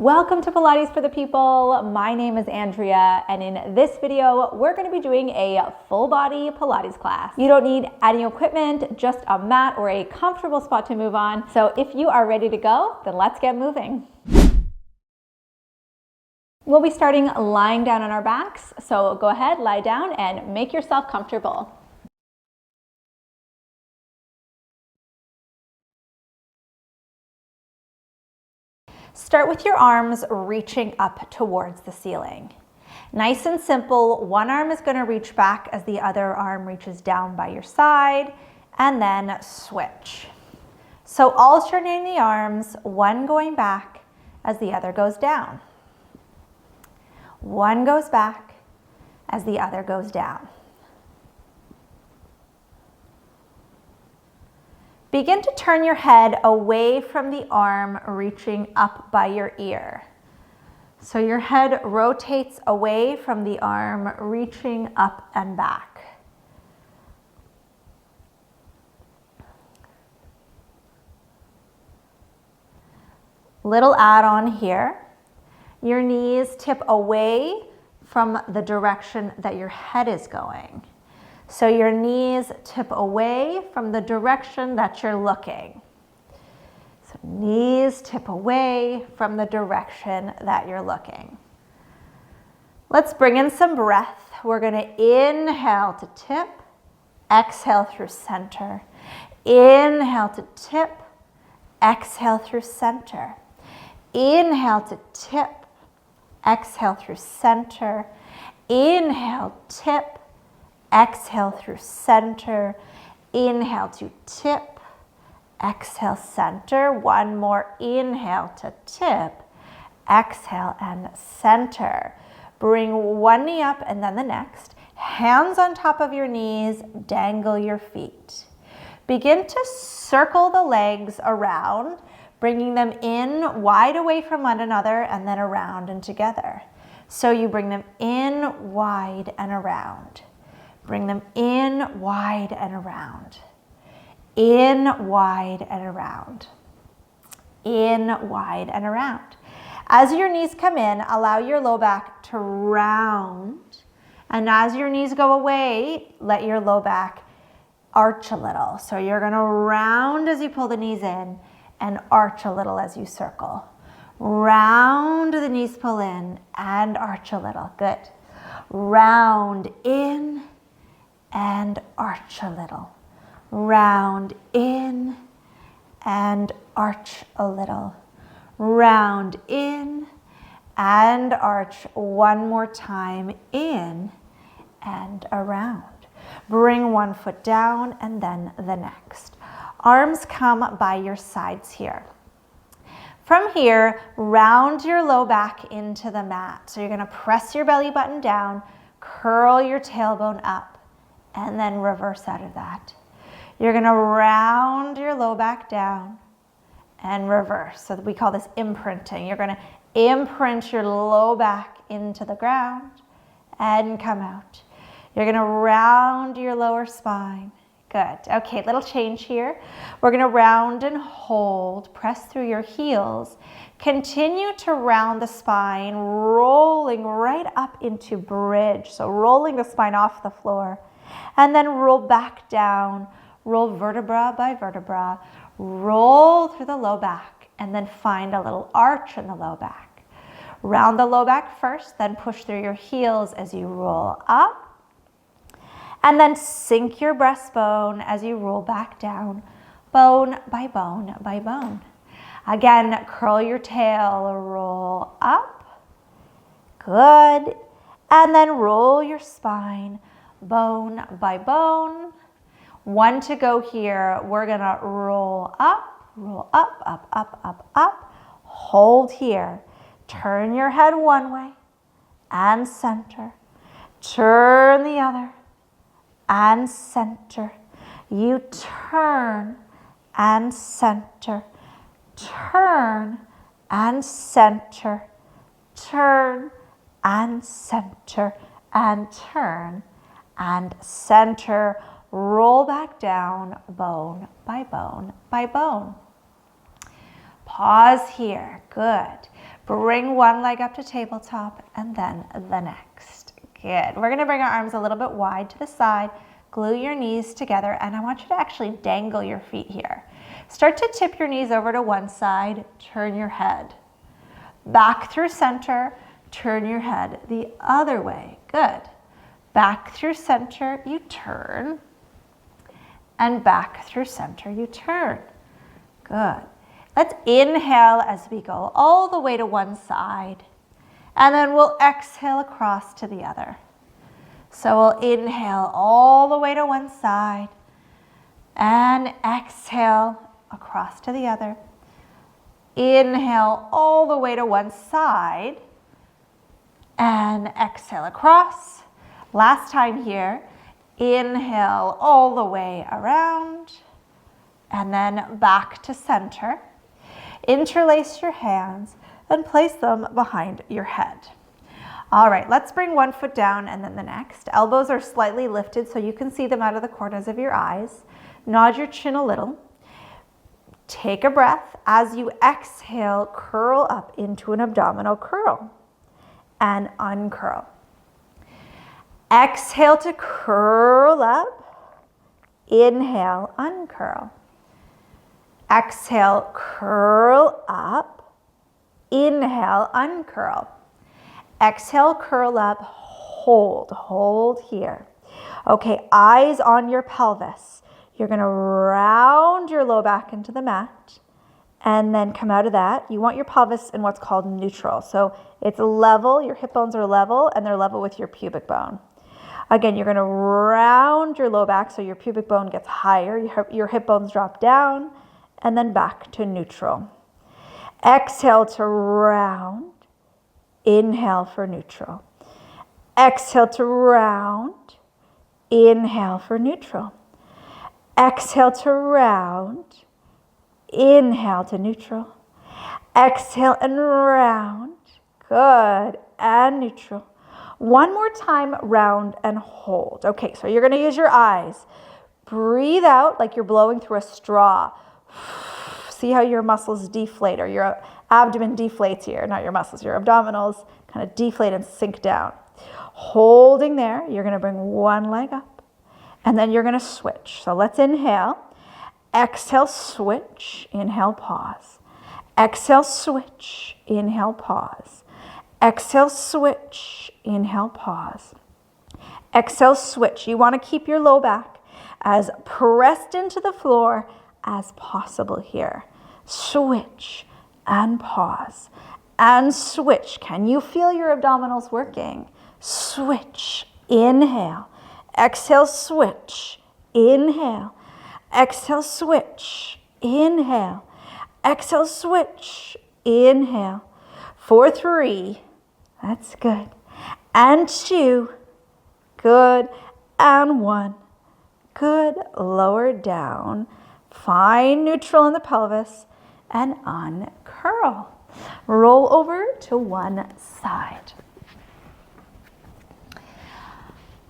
Welcome to Pilates for the People. My name is Andrea, and in this video, we're going to be doing a full body Pilates class. You don't need any equipment, just a mat or a comfortable spot to move on. So if you are ready to go, then let's get moving. We'll be starting lying down on our backs. So go ahead, lie down and make yourself comfortable. Start with your arms reaching up towards the ceiling. Nice and simple, one arm is going to reach back as the other arm reaches down by your side, and then switch. So alternating the arms, one going back as the other goes down. One goes back as the other goes down. Begin to turn your head away from the arm reaching up by your ear. So your head rotates away from the arm reaching up and back. Little add-on here. Your knees tip away from the direction that your head is going. So your knees tip away from the direction that you're looking. So knees tip away from the direction that you're looking. Let's bring in some breath. We're going to inhale to tip, exhale through center. Inhale to tip, exhale through center. Inhale to tip, exhale through center. Inhale, tip. Exhale through center, inhale to tip, exhale center. One more, inhale to tip, exhale and center. Bring one knee up and then the next. Hands on top of your knees, dangle your feet. Begin to circle the legs around, bringing them in wide away from one another and then around and together. So you bring them in, wide and around. Bring them in, wide, and around. In, wide, and around. In, wide, and around. As your knees come in, allow your low back to round. And as your knees go away, let your low back arch a little. So you're going to round as you pull the knees in and arch a little as you circle. Round, the knees pull in and arch a little. Good. Round in and arch a little. Round in and arch a little. Round in and arch one more time, in and around. Bring one foot down and then the next. Arms come by your sides here. From here, round your low back into the mat. So you're going to press your belly button down, curl your tailbone up, and then reverse out of that. You're going to round your low back down and reverse. So we call this imprinting. You're going to imprint your low back into the ground and come out. You're going to round your lower spine. Good. Okay, little change here. We're going to round and hold. Press through your heels. Continue to round the spine, rolling right up into bridge. So rolling the spine off the floor. And then roll back down, roll vertebra by vertebra, roll through the low back, and then find a little arch in the low back. Round the low back first, then push through your heels as you roll up. And then sink your breastbone as you roll back down, bone by bone by bone. Again, curl your tail, roll up. Good. And then roll your spine, bone by bone. One to go here. We're going to roll up, up, up, up, up. Hold here. Turn your head one way and center. Turn the other and center. You turn and center. Turn and center. Turn and center and turn and center. Roll back down, bone by bone by bone. Pause here. Good. Bring one leg up to tabletop and then the next. Good. We're gonna bring our arms a little bit wide to the side, glue your knees together, and I want you to actually dangle your feet here. Start to tip your knees over to one side, turn your head. Back through center, turn your head the other way. Good. Back through center, you turn. And back through center, you turn. Good. Let's inhale as we go all the way to one side. And then we'll exhale across to the other. So we'll inhale all the way to one side. And exhale across to the other. Inhale all the way to one side. And exhale across. Last time here. Inhale all the way around. And then back to center. Interlace your hands and place them behind your head. All right, let's bring one foot down and then the next. Elbows are slightly lifted so you can see them out of the corners of your eyes. Nod your chin a little. Take a breath. As you exhale, curl up into an abdominal curl and uncurl. Exhale to curl up. Inhale, uncurl. Exhale, curl up. Inhale, uncurl. Exhale, curl up, hold here. Okay, eyes on your pelvis. You're gonna round your low back into the mat and then come out of that. You want your pelvis in what's called neutral. So it's level, your hip bones are level and they're level with your pubic bone. Again, you're gonna round your low back so your pubic bone gets higher, your hip bones drop down, and then back to neutral. Exhale to round. Inhale for neutral. Exhale to round. Inhale for neutral. Exhale to round. Inhale to neutral. Exhale and round. Good. And neutral. One more time, round and hold. Okay, so you're going to use your eyes. Breathe out like you're blowing through a straw. See how your muscles deflate, or your abdomen deflates here, not your muscles, your abdominals kind of deflate and sink down. Holding there, you're going to bring one leg up and then you're going to switch. So let's inhale, exhale, switch, inhale, pause. Exhale, switch, inhale, pause. Exhale, switch, inhale, pause. Exhale, switch. You want to keep your low back as pressed into the floor as possible here. Switch and pause and switch. Can you feel your abdominals working? Switch, inhale, exhale, switch, inhale, exhale, switch, inhale, exhale, switch, inhale. For 3, that's good. And 2, good. And 1, good. Lower down. Find neutral in the pelvis and uncurl. Roll over to one side.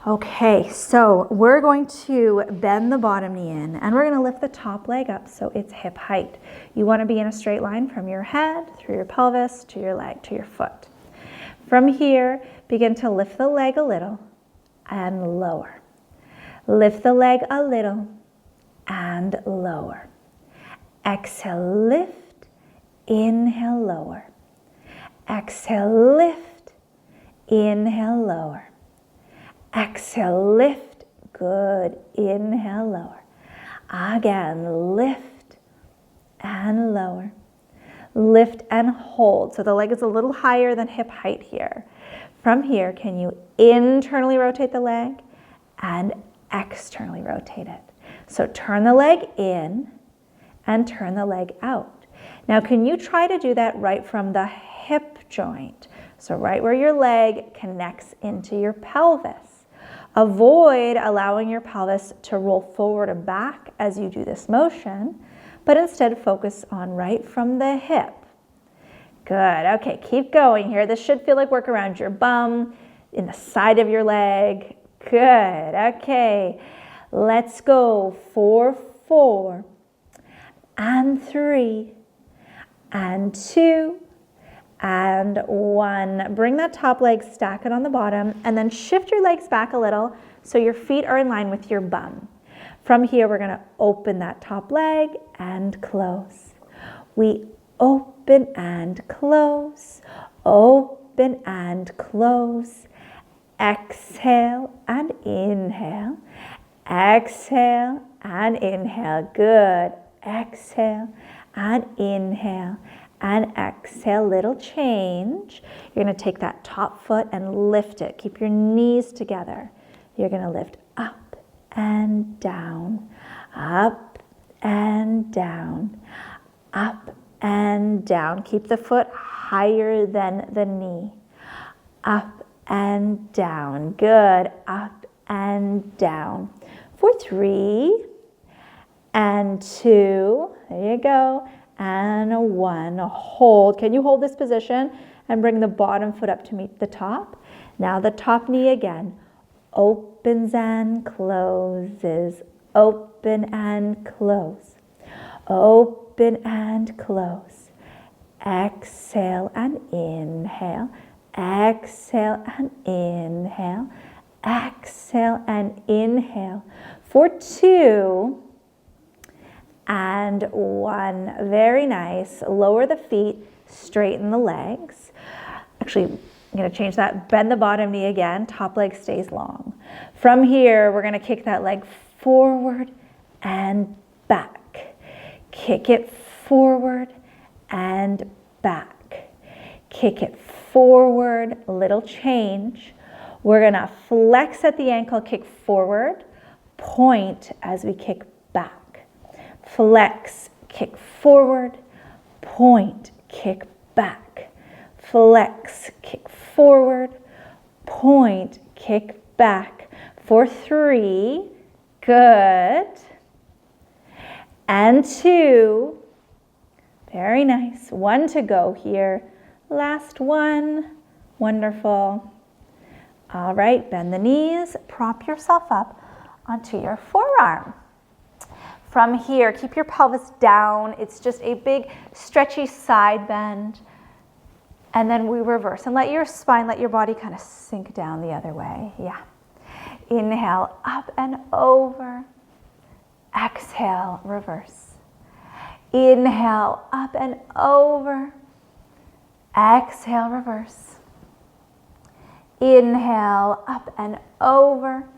Okay, so we're going to bend the bottom knee in and we're going to lift the top leg up so it's hip height. You want to be in a straight line from your head, through your pelvis, to your leg, to your foot. From here, begin to lift the leg a little and lower. Lift the leg a little and lower. Exhale, lift, inhale, lower. Exhale, lift, inhale, lower. Exhale, lift, good, inhale, lower. Again, lift and lower. Lift and hold. So the leg is a little higher than hip height here. From here, can you internally rotate the leg and externally rotate it? So turn the leg in and turn the leg out. Now, can you try to do that right from the hip joint? So right where your leg connects into your pelvis. Avoid allowing your pelvis to roll forward or back as you do this motion, but instead focus on right from the hip. Good. Okay, keep going here. This should feel like work around your bum, in the side of your leg. Good. Okay, let's go for 4 and 3 and 2 and 1. Bring that top leg, stack it on the bottom, and then shift your legs back a little so your feet are in line with your bum. From here, we're gonna open that top leg and close. We open and close, open and close. Exhale and inhale, exhale and inhale. Good. Exhale and inhale and exhale. Little change. You're going to take that top foot and lift it. Keep your knees together. You're going to lift up and down, up and down, up and down. Keep the foot higher than the knee. Up and down. Good. Up and down. For 3 and 2. There you go. And 1. Hold. Can you hold this position and bring the bottom foot up to meet the top? Now the top knee again. Opens and closes. Open and close. Open and close. Exhale and inhale. Exhale and inhale. Exhale and inhale. For 2 and 1. Very nice. Lower the feet, straighten the legs. Actually, I'm going to change that. Bend the bottom knee again. Top leg stays long. From here, we're going to kick that leg forward and back. Kick it forward and back. Kick it forward. Little change. We're going to flex at the ankle, kick forward, point as we kick back. Flex, kick forward, point, kick back. Flex, kick forward, point, kick back. For 3, good. And 2, very nice. 1 to go here. Last one, wonderful. All right, bend the knees, prop yourself up onto your forearm. From here, keep your pelvis down. It's just a big stretchy side bend. And then we reverse and let your spine, let your body kind of sink down the other way. Yeah. Inhale, up and over. Exhale, reverse. Inhale, up and over. Exhale, reverse. Inhale, up and over.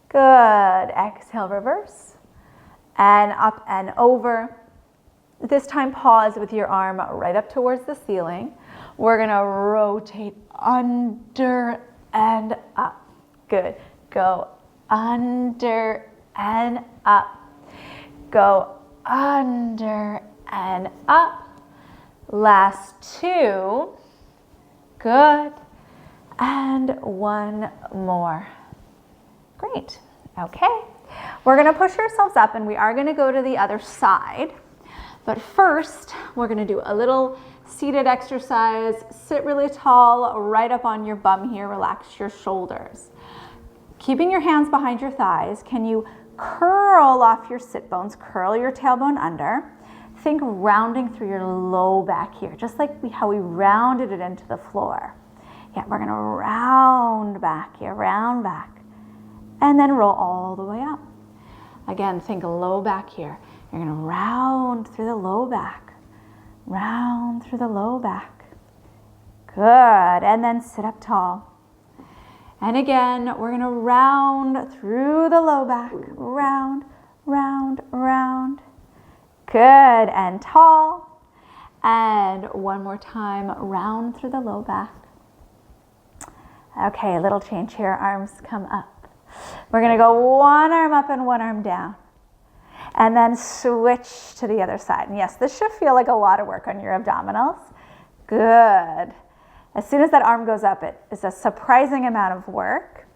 Good. Exhale, reverse. And up and over. This time, pause with your arm right up towards the ceiling. We're going to rotate under and up. Good. Go under and up. Go under and up. Last 2. Good. And 1 more. Great. Okay. We're going to push ourselves up and we are going to go to the other side. But first, we're going to do a little seated exercise. Sit really tall, right up on your bum here. Relax your shoulders. Keeping your hands behind your thighs, can you curl off your sit bones, curl your tailbone under. Think rounding through your low back here, just like how we rounded it into the floor. Yeah, we're going to round back here, round back. And then roll all the way up. Again, think low back here. You're going to round through the low back. Round through the low back. Good. And then sit up tall. And again, we're going to round through the low back. Round, round, round. Good. And tall. And one more time, round through the low back. Okay, a little change here. Arms come up. We're going to go one arm up and one arm down. And then switch to the other side. And yes, this should feel like a lot of work on your abdominals. Good. As soon as that arm goes up, it is a surprising amount of work.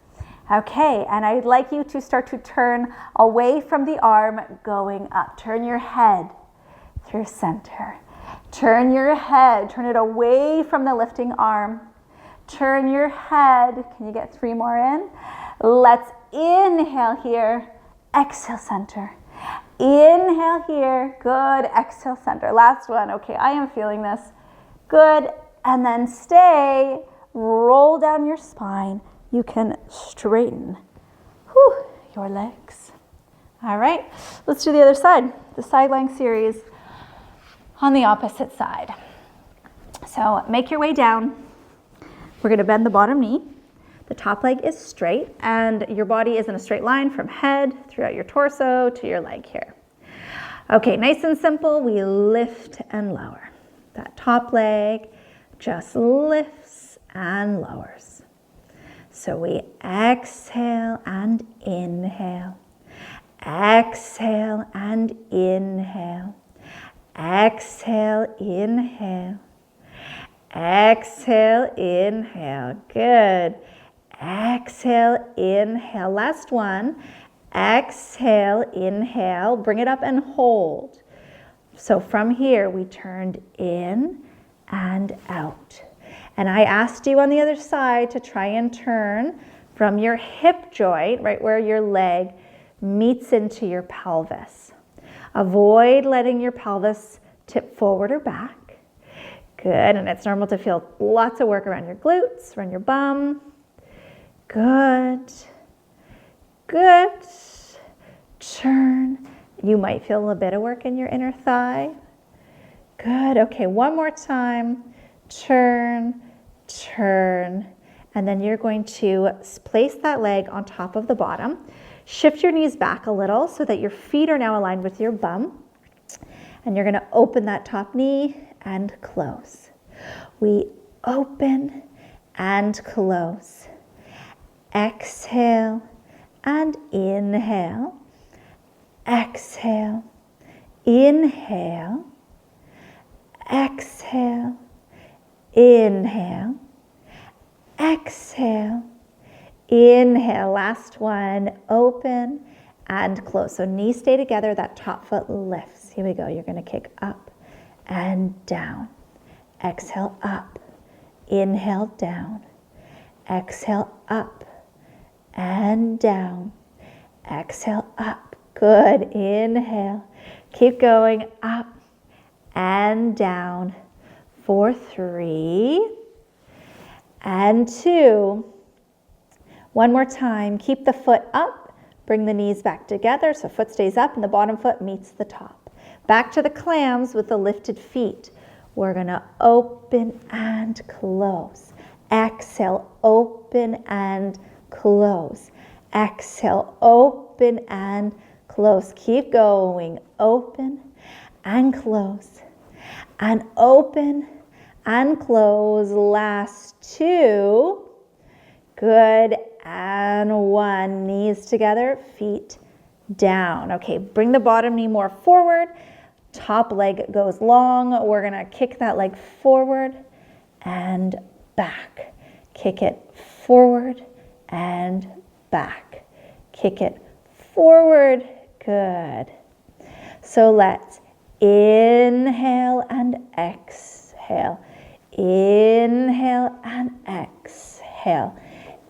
Okay, and I'd like you to start to turn away from the arm going up. Turn your head through center. Turn your head, turn it away from the lifting arm. Turn your head. Can you get 3 more in? Let's inhale here. Exhale, center. Inhale here. Good. Exhale, center. Last one. Okay, I am feeling this. Good. and then stay. Roll down your spine. You can straighten your legs. All right, let's do the other side, the side lying series on the opposite side. So make your way down. We're gonna bend the bottom knee. The top leg is straight and your body is in a straight line from head throughout your torso to your leg here. Okay, nice and simple, we lift and lower. That top leg just lifts and lowers. So we exhale and inhale. Exhale and inhale. Exhale, inhale. Exhale, inhale. Good. Exhale, inhale. Last one. Exhale, inhale. Bring it up and hold. So from here, we turned in and out. And I asked you on the other side to try and turn from your hip joint, right where your leg meets into your pelvis. Avoid letting your pelvis tip forward or back. Good, and it's normal to feel lots of work around your glutes, around your bum. Good, good. Turn. You might feel a bit of work in your inner thigh. Good, okay, one more time. Turn, turn. And then you're going to place that leg on top of the bottom. Shift your knees back a little so that your feet are now aligned with your bum. And you're gonna open that top knee and close. We open and close. Exhale and inhale. Exhale, inhale. Exhale, inhale. Exhale, inhale. Last one, open and close. So knees stay together, that top foot lifts. Here we go, you're gonna kick up and down. Exhale, up. Inhale, down. Exhale, up and down. Exhale, up. Good, inhale. Keep going, up and down. 4, 3 and 2. One more time, keep the foot up, bring the knees back together so foot stays up and the bottom foot meets the top. Back to the clams with the lifted feet. We're gonna open and close. Exhale, open and close. Exhale, open and close. Keep going, open and close. And open and close. Last 2. Good, and 1. Knees together, feet down. Okay, bring the bottom knee more forward. Top leg goes long. We're gonna kick that leg forward and back. Kick it forward and back. Kick it forward. Good. So let's inhale and exhale. Inhale and exhale.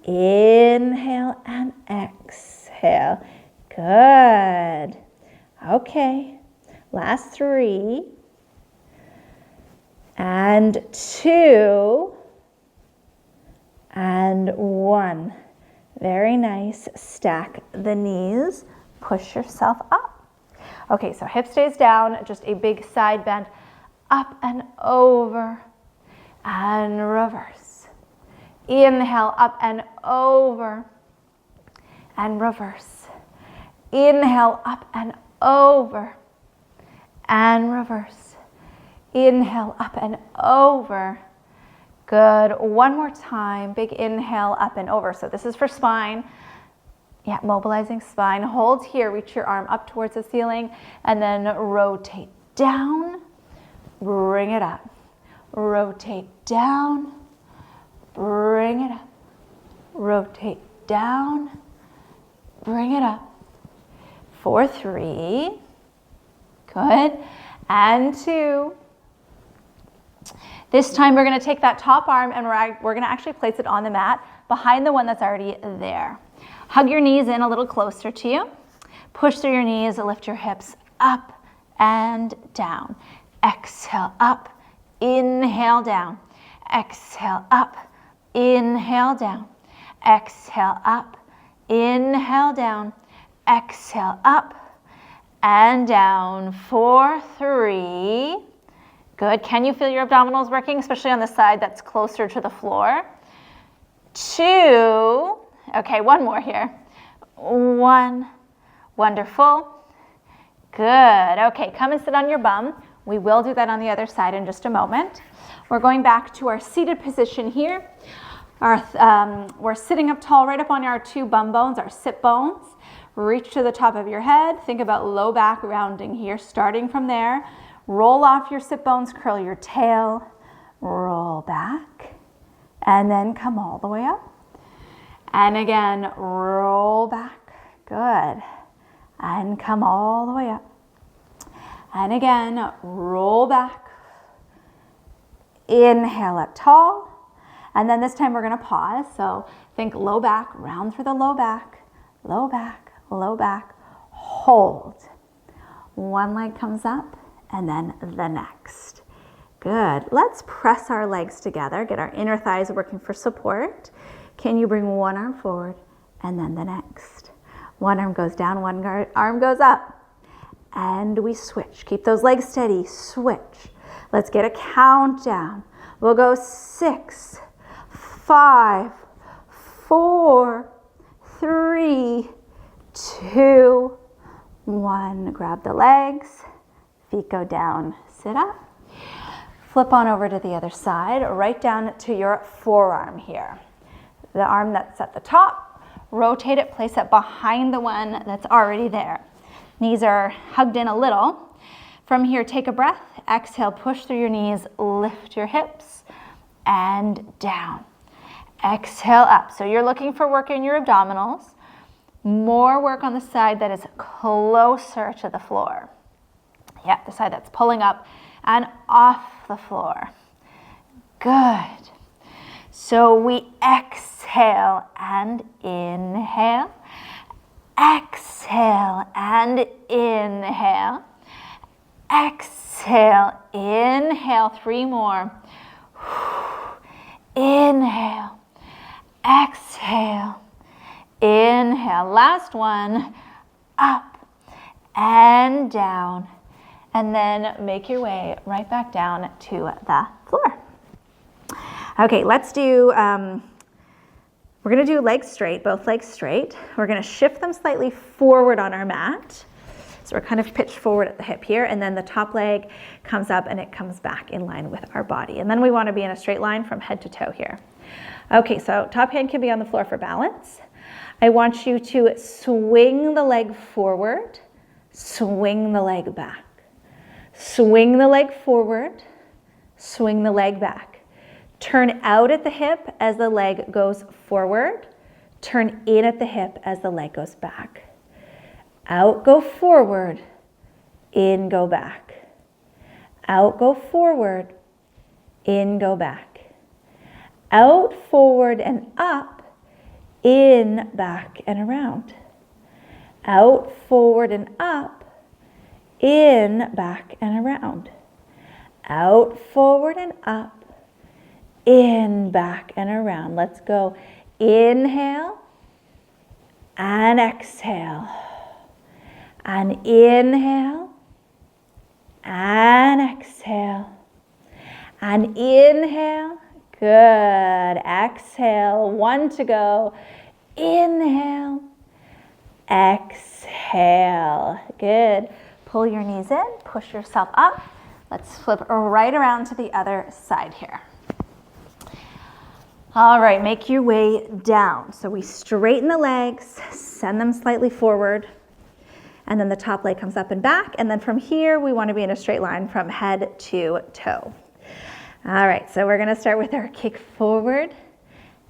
Inhale and exhale. Good. Okay. Last 3 and 2 and 1. Very nice. Stack the knees. Push yourself up. Okay, so hip stays down, just a big side bend. Up and over and reverse. Inhale, up and over and reverse. Inhale, up and over and reverse. Inhale, up and over. Good. One more time. Big inhale, up and over. So this is for spine. Yeah, mobilizing spine. Hold here. Reach your arm up towards the ceiling and then rotate down. Bring it up. Rotate down. Bring it up. Rotate down. Bring it up. 4, 3. Good. And 2. This time we're going to take that top arm and we're going to actually place it on the mat behind the one that's already there. Hug your knees in a little closer to you. Push through your knees, lift your hips up and down. Exhale up, inhale down. exhale up, inhale down, exhale up, inhale down, exhale up and down. 4, 3. Good. Can you feel your abdominals working, especially on the side that's closer to the floor? 2. Okay, one more here. 1. Wonderful. Good. Okay, come and sit on your bum. We will do that on the other side in just a moment. We're going back to our seated position here. We're sitting up tall right up on our 2 bum bones, our sit bones. Reach to the top of your head. Think about low back rounding here. Starting from there, roll off your sit bones, curl your tail, roll back, and then come all the way up. And again, roll back. Good. And come all the way up. And again, roll back. Inhale up tall. And then this time we're going to pause. So think low back, round through the low back, low back, low back. Hold. One leg comes up and then the next. Good. Let's press our legs together. Get our inner thighs working for support. Can you bring one arm forward and then the next? One arm goes down, one arm goes up. And we switch. Keep those legs steady. Switch. Let's get a countdown. We'll go 6, 5, 4, 3, 2, 1. Grab the legs. Feet go down. Sit up. Flip on over to the other side. Right down to your forearm here. The arm that's at the top. Rotate it. Place it behind the one that's already there. Knees are hugged in a little. From here, take a breath. Exhale, push through your knees, lift your hips, and down. Exhale up. So you're looking for work in your abdominals. More work on the side that is closer to the floor. Yeah, the side that's pulling up and off the floor. Good. So we exhale and inhale. Exhale and inhale. Exhale, inhale, 3 more. Inhale, exhale, inhale. Last one, up and down. And then make your way right back down to the floor. Okay, let's do, we're gonna do legs straight, both legs straight. We're gonna shift them slightly forward on our mat. So we're kind of pitched forward at the hip here, and then the top leg comes up and it comes back in line with our body. And then we want to be in a straight line from head to toe here. Okay, so top hand can be on the floor for balance. I want you to swing the leg forward, swing the leg back. Swing the leg forward, swing the leg back. Turn out at the hip as the leg goes forward. Turn in at the hip as the leg goes back. Out, go forward, in, go back. Out, go forward, in, go back. Out, forward, and up, in, back, and around. Out, forward, and up, in, back, and around. Out, forward, and up, in, back, and around. Let's go. Inhale and exhale. And inhale and exhale. And inhale. Good. Exhale. 1 to go. Inhale. Exhale. Good. Pull your knees in. Push yourself up. Let's flip right around to the other side here. All right. Make your way down. So we straighten the legs. Send them slightly forward. And then the top leg comes up and back. And then from here, we want to be in a straight line from head to toe. All right, so we're going to start with our kick forward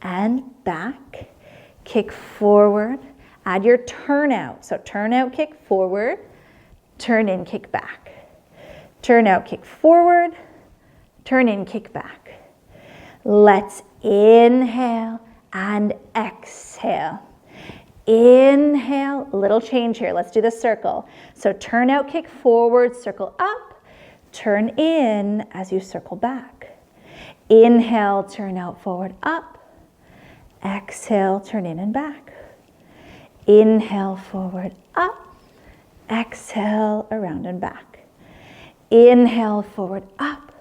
and back. Kick forward. Add your turn out. So turn out, kick forward. Turn in, kick back. Turn out, kick forward. Turn in, kick back. Let's inhale and exhale. Inhale, little change here. Let's do the circle. So turn out, kick forward, circle up, turn in as you circle back. Inhale, turn out, forward, up. Exhale, turn in and back. Inhale, forward, up. Exhale, around and back. Inhale, forward, up.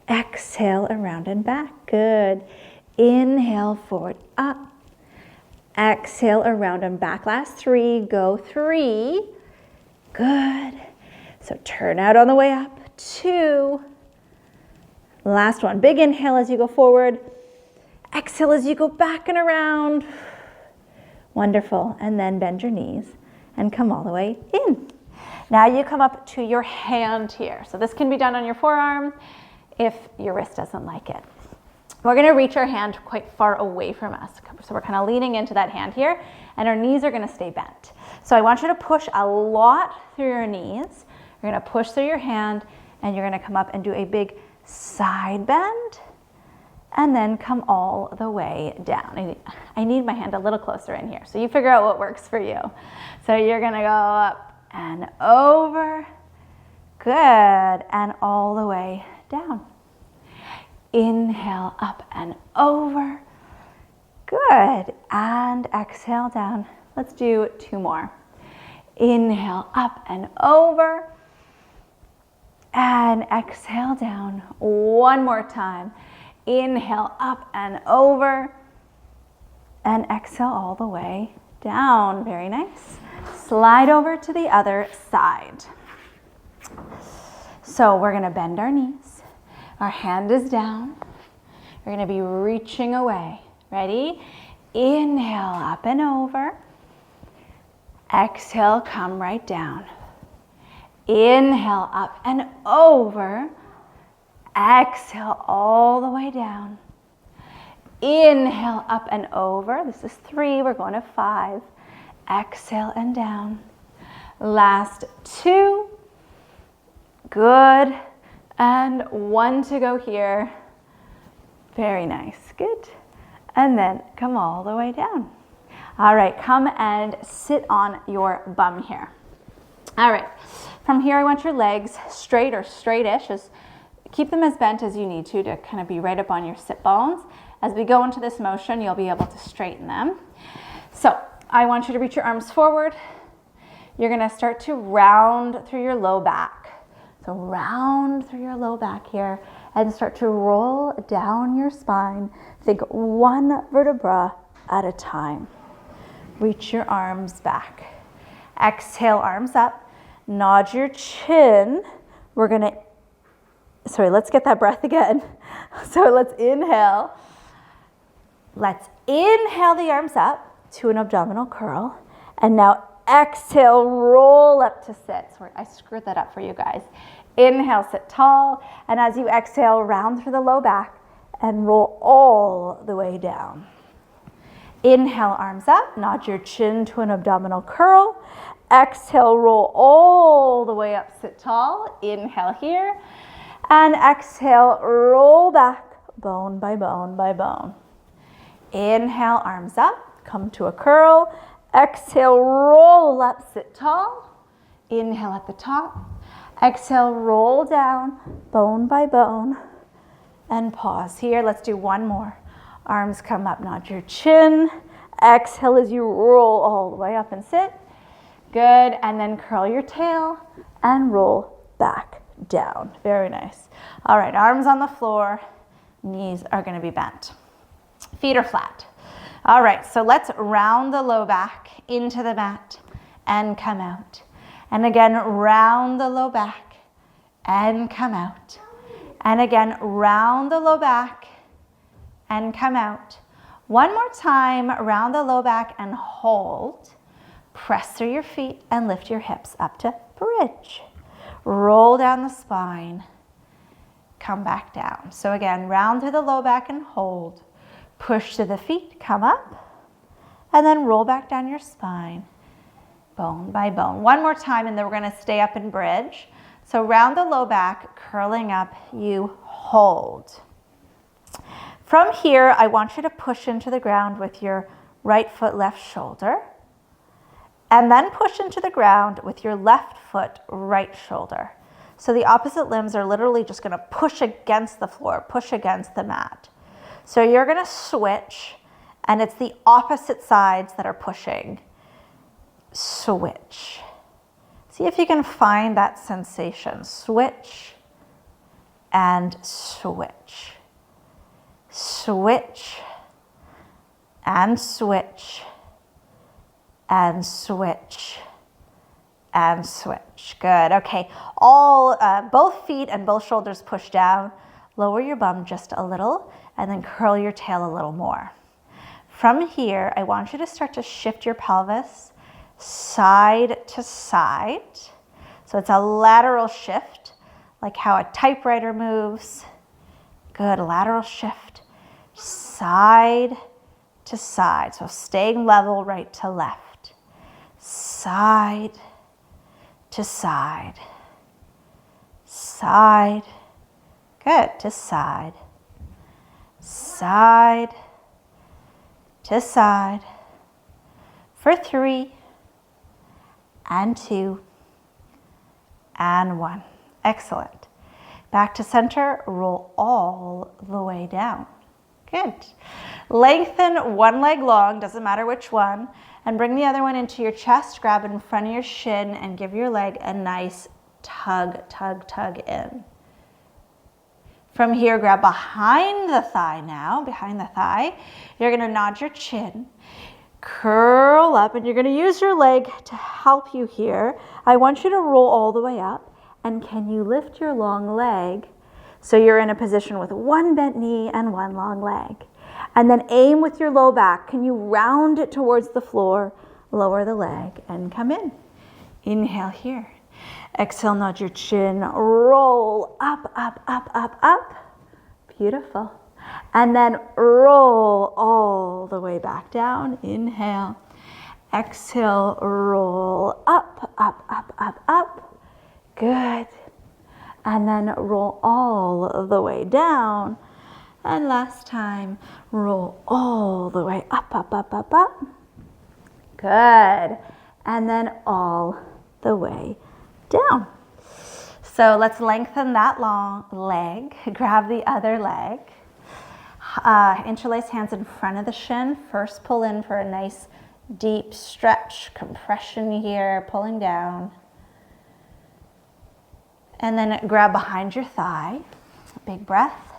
Exhale, around and back. Good. Inhale, forward, up. Exhale, around and back. Last 3. Go 3. Good. So turn out on the way up. 2. Last one. Big inhale as you go forward. Exhale as you go back and around. Wonderful. And then bend your knees and come all the way in. Now you come up to your hand here. So this can be done on your forearm if your wrist doesn't like it. We're going to reach our hand quite far away from us. So we're kind of leaning into that hand here, and our knees are going to stay bent. So I want you to push a lot through your knees. You're going to push through your hand, and you're going to come up and do a big side bend, and then come all the way down. I need my hand a little closer in here, so you figure out what works for you. So you're going to go up and over. Good. And all the way down. Inhale, up and over. Good. And exhale down. Let's do 2 more. Inhale, up and over. And exhale down. 1 more time. Inhale, up and over. And exhale all the way down. Very nice. Slide over to the other side. So we're going to bend our knees. Our hand is down. We're going to be reaching away. Ready? Inhale, up and over. Exhale, come right down. Inhale, up and over. Exhale, all the way down. Inhale, up and over. This is 3. We're going to 5. Exhale and down. Last 2. Good. And 1 to go here. Very nice. Good. And then come all the way down. All right, come and sit on your bum here. All right, from here I want your legs straight or straightish. Keep them as bent as you need to kind of be right up on your sit bones. As we go into this motion, you'll be able to straighten them. So I want you to reach your arms forward. You're going to start to round through your low back. So round through your low back here and start to roll down your spine. Think 1 vertebra at a time. Reach your arms back. Exhale, arms up. Nod your chin. Let's get that breath again. So let's inhale. Let's inhale the arms up to an abdominal curl. And now exhale, roll up to sit. Sorry, I screwed that up for you guys. Inhale, sit tall. And as you exhale, round through the low back and roll all the way down. Inhale, arms up. Nod your chin to an abdominal curl. Exhale, roll all the way up, sit tall. Inhale here. And exhale, roll back, bone by bone by bone. Inhale, arms up. Come to a curl. Exhale, roll up, sit tall. Inhale at the top. Exhale, roll down, bone by bone. And pause here. Let's do 1 more. Arms come up, nod your chin. Exhale as you roll all the way up and sit. Good. And then curl your tail and roll back down. Very nice. All right, arms on the floor. Knees are going to be bent. Feet are flat. All right, so let's round the low back into the mat and come out. And again, round the low back and come out. And again, round the low back and come out. 1 more time, round the low back and hold. Press through your feet and lift your hips up to bridge. Roll down the spine. Come back down. So again, round through the low back and hold. Push to the feet, come up, and then roll back down your spine, bone by bone. 1 more time, and then we're going to stay up in bridge. So round the low back, curling up, you hold. From here, I want you to push into the ground with your right foot, left shoulder, and then push into the ground with your left foot, right shoulder. So the opposite limbs are literally just gonna push against the floor, push against the mat. So you're gonna switch, and it's the opposite sides that are pushing. Switch. See if you can find that sensation. Switch and switch. Switch and switch and switch and switch. Good. Okay. Both feet and both shoulders push down. Lower your bum just a little and then curl your tail a little more. From here, I want you to start to shift your pelvis side to side. So it's a lateral shift, like how a typewriter moves. Good. Lateral shift. Side to side. So staying level, right to left. Side to side. Side. Good. To side. Side to side. For 3 and 2 and 1. Excellent. Back to center. Roll all the way down. Good. Lengthen one leg long, doesn't matter which one, and bring the other one into your chest. Grab it in front of your shin and give your leg a nice tug, tug, tug in. From here, grab behind the thigh now, behind the thigh. You're gonna nod your chin, curl up, and you're gonna use your leg to help you here. I want you to roll all the way up, and can you lift your long leg so you're in a position with one bent knee and one long leg? And then aim with your low back. Can you round it towards the floor, lower the leg, and come in? Inhale here. Exhale, nod your chin, roll up, up, up, up, up. Beautiful. And then roll all the way back down. Inhale. Exhale, roll up, up, up, up, up. Good. And then roll all the way down. And last time, roll all the way up, up, up, up, up. Good. And then all the way down. So let's lengthen that long leg. Grab the other leg. Interlace hands in front of the shin. First pull in for a nice deep stretch, compression here, pulling down. And then grab behind your thigh. Big breath.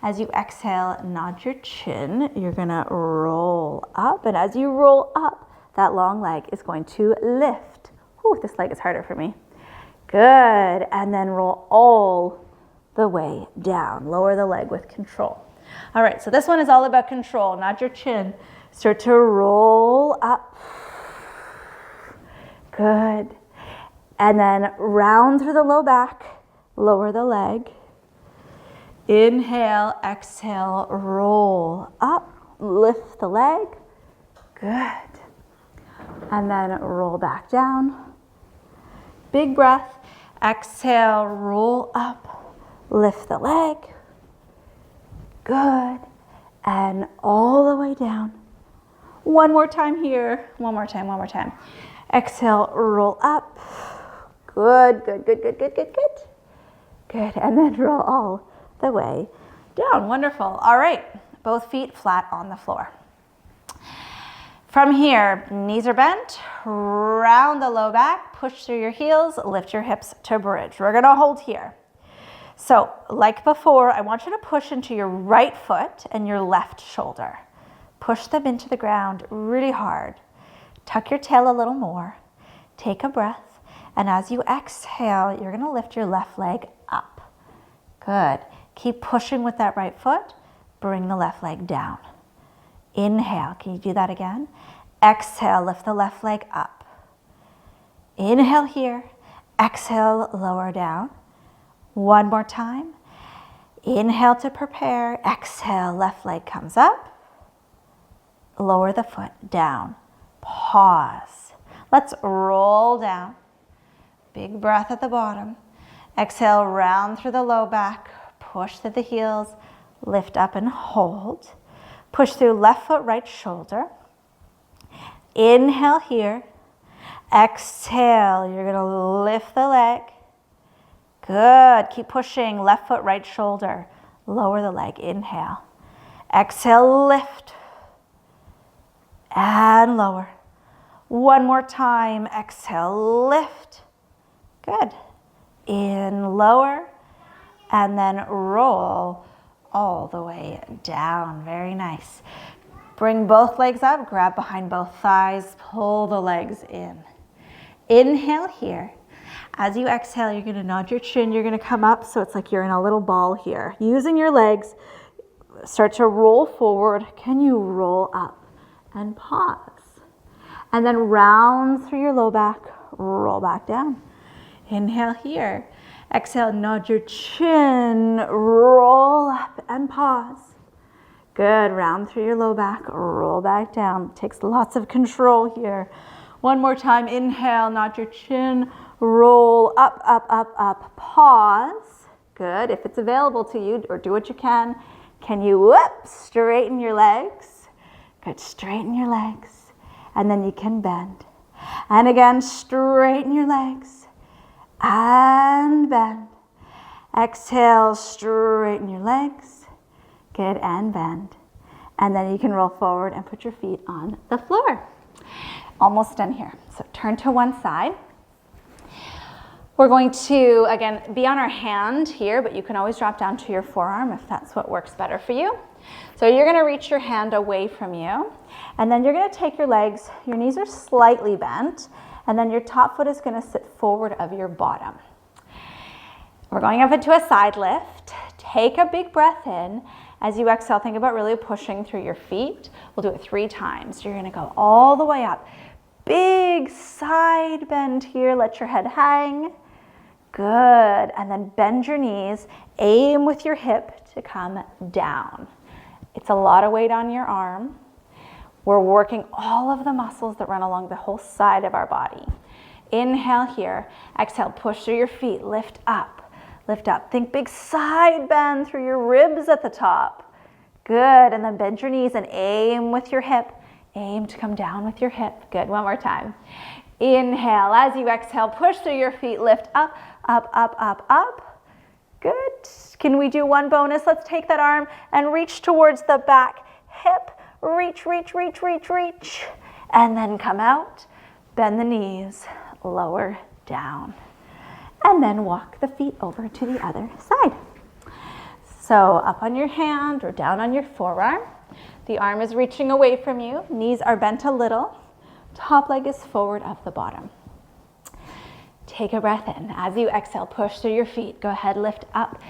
As you exhale, nod your chin. You're gonna roll up. And as you roll up, that long leg is going to lift. Whew, this leg is harder for me. Good. And then roll all the way down. Lower the leg with control. All right, so this one is all about control. Nod your chin. Start to roll up. Good. And then round through the low back. Lower the leg. Inhale, exhale, roll up. Lift the leg. Good. And then roll back down. Big breath. Exhale, roll up. Lift the leg. Good. And all the way down. One more time here. One more time, one more time. Exhale, roll up. Good, good, good, good, good, good, good. Good. And then roll all the way down. Wonderful. All right. Both feet flat on the floor. From here, knees are bent, round the low back, push through your heels, lift your hips to bridge. We're gonna hold here. So like before, I want you to push into your right foot and your left shoulder. Push them into the ground really hard. Tuck your tail a little more. Take a breath. And as you exhale, you're gonna lift your left leg up. Good. Keep pushing with that right foot. Bring the left leg down. Inhale. Can you do that again? Exhale. Lift the left leg up. Inhale here. Exhale. Lower down. One more time. Inhale to prepare. Exhale. Left leg comes up. Lower the foot down. Pause. Let's roll down. Big breath at the bottom. Exhale. Round through the low back. Push through the heels. Lift up and hold. Push through left foot, right shoulder. Inhale here. Exhale, you're gonna lift the leg. Good. Keep pushing. Left foot, right shoulder. Lower the leg. Inhale. Exhale, lift. And lower. One more time. Exhale, lift. Good. In, lower. And then roll all the way down. Very nice. Bring both legs up. Grab behind both thighs. Pull the legs in. Inhale here. As you exhale, you're going to nod your chin. You're going to come up so it's like you're in a little ball here. Using your legs, start to roll forward. Can you roll up and pause? And then round through your low back, roll back down. Inhale here. Exhale, nod your chin, roll up and pause. Good, round through your low back, roll back down. Takes lots of control here. One more time, inhale, nod your chin, roll up, up, up, up, pause. Good, if it's available to you, or do what you can. Can you whoop, straighten your legs? Good, straighten your legs. And then you can bend. And again, straighten your legs. And bend. Exhale, straighten your legs. Good, and bend. And then you can roll forward and put your feet on the floor. Almost done here. So turn to one side. We're going to, again, be on our hand here, but you can always drop down to your forearm if that's what works better for you. So you're going to reach your hand away from you, and then you're going to take your legs, your knees are slightly bent, and then your top foot is going to sit forward of your bottom. We're going up into a side lift. Take a big breath in. As you exhale, think about really pushing through your feet. We'll do it 3 times. You're going to go all the way up. Big side bend here. Let your head hang. Good. And then bend your knees. Aim with your hip to come down. It's a lot of weight on your arm. We're working all of the muscles that run along the whole side of our body. Inhale here. Exhale, push through your feet. Lift up. Lift up. Think big side bend through your ribs at the top. Good. And then bend your knees and aim with your hip. Aim to come down with your hip. Good. One more time. Inhale. As you exhale, push through your feet. Lift up, up, up, up, up. Good. Can we do one bonus? Let's take that arm and reach towards the back hip. Reach, reach, reach, reach, reach. And then come out. Bend the knees. Lower down. And then walk the feet over to the other side. So up on your hand or down on your forearm. The arm is reaching away from you. Knees are bent a little. Top leg is forward of the bottom. Take a breath in. As you exhale, push through your feet. Go ahead, lift up.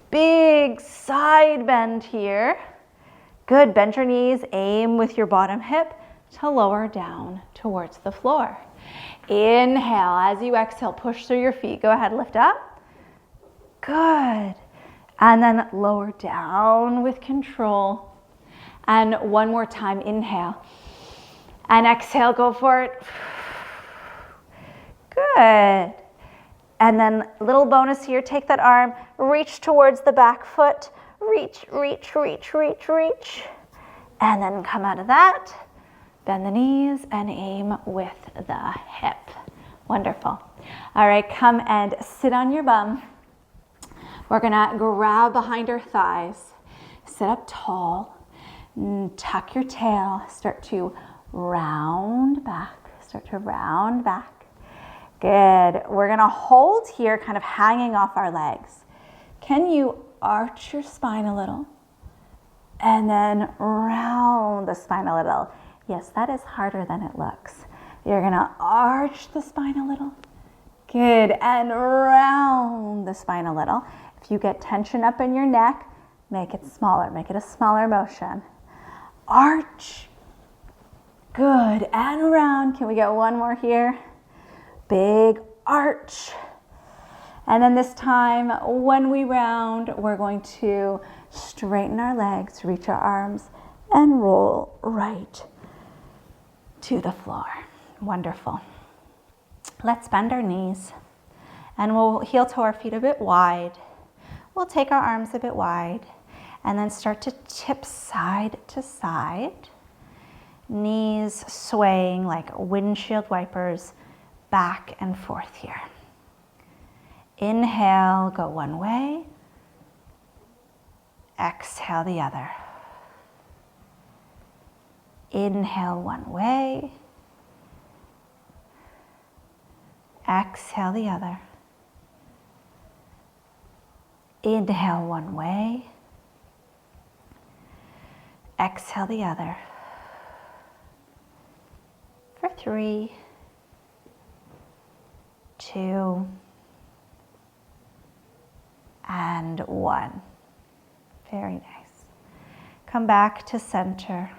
Big side bend here. Good. Bend your knees. Aim with your bottom hip to lower down towards the floor. Inhale. As you exhale, push through your feet. Go ahead, lift up. Good. And then lower down with control. And one more time, inhale. And exhale, go for it. Good. And then a little bonus here, take that arm, reach towards the back foot. Reach, reach, reach, reach, reach. And then come out of that. Bend the knees and aim with the hip. Wonderful. All right, come and sit on your bum. We're gonna grab behind our thighs. Sit up tall. Tuck your tail, start to round back, start to round back. Good. We're gonna hold here, kind of hanging off our legs. Can you arch your spine a little? And then round the spine a little. Yes, that is harder than it looks. You're gonna arch the spine a little. Good, and round the spine a little. If you get tension up in your neck, make it smaller, make it a smaller motion. Arch. Good, and round. Can we get one more here? Big arch. And then this time, when we round, we're going to straighten our legs, reach our arms, and roll right to the floor. Wonderful. Let's bend our knees, and we'll heel toe our feet a bit wide. We'll take our arms a bit wide. And then start to tip side to side. Knees swaying like windshield wipers back and forth here. Inhale, go one way. Exhale the other. Inhale one way. Exhale the other. Inhale one way. Exhale the other. For 3, 2, and 1. Very nice. Come back to center.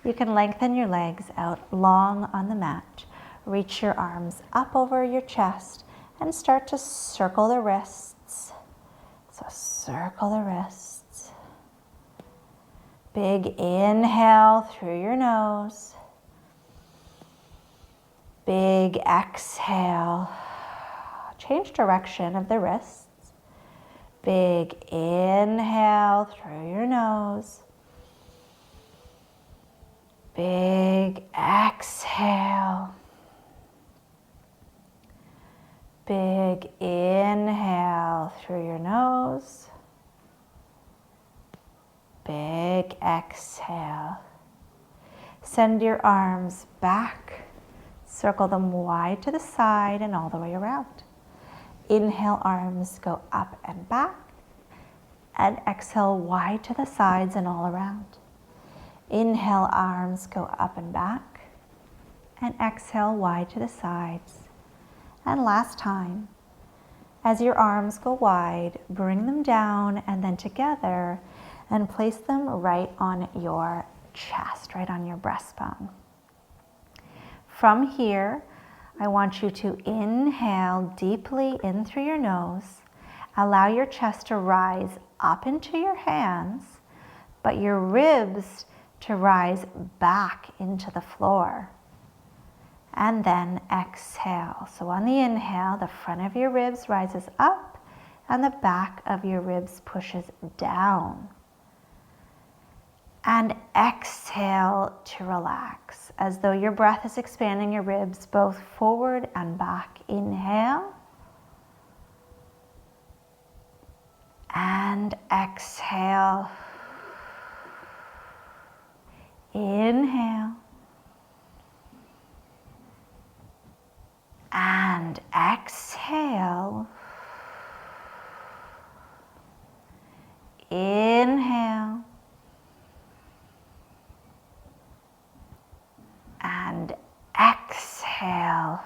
You can lengthen your legs out long on the mat. Reach your arms up over your chest and start to circle the wrists. So circle the wrists. Big inhale through your nose. Big exhale. Change direction of the wrists. Big inhale through your nose. Big exhale. Big inhale through your nose. Big exhale. Send your arms back. Circle them wide to the side and all the way around. Inhale, arms go up and back. And exhale, wide to the sides and all around. Inhale, arms go up and back. And exhale, wide to the sides. And last time, as your arms go wide, bring them down and then together and place them right on your chest, right on your breastbone. From here, I want you to inhale deeply in through your nose. Allow your chest to rise up into your hands, but your ribs to rise back into the floor. And then exhale. So on the inhale, the front of your ribs rises up and the back of your ribs pushes down. And exhale to relax, as though your breath is expanding your ribs both forward and back. Inhale. And exhale. Inhale. And exhale. Inhale. And exhale.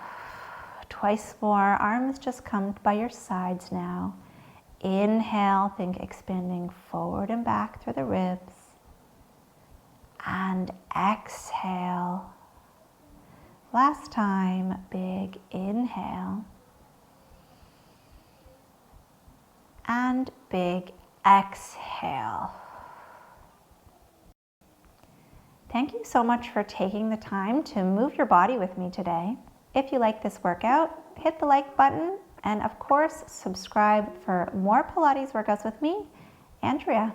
Twice more. Arms just come by your sides now. Inhale, think expanding forward and back through the ribs. And exhale. Last time, big inhale. And big exhale. Thank you so much for taking the time to move your body with me today. If you like this workout, hit the like button and of course, subscribe for more Pilates workouts with me, Andrea.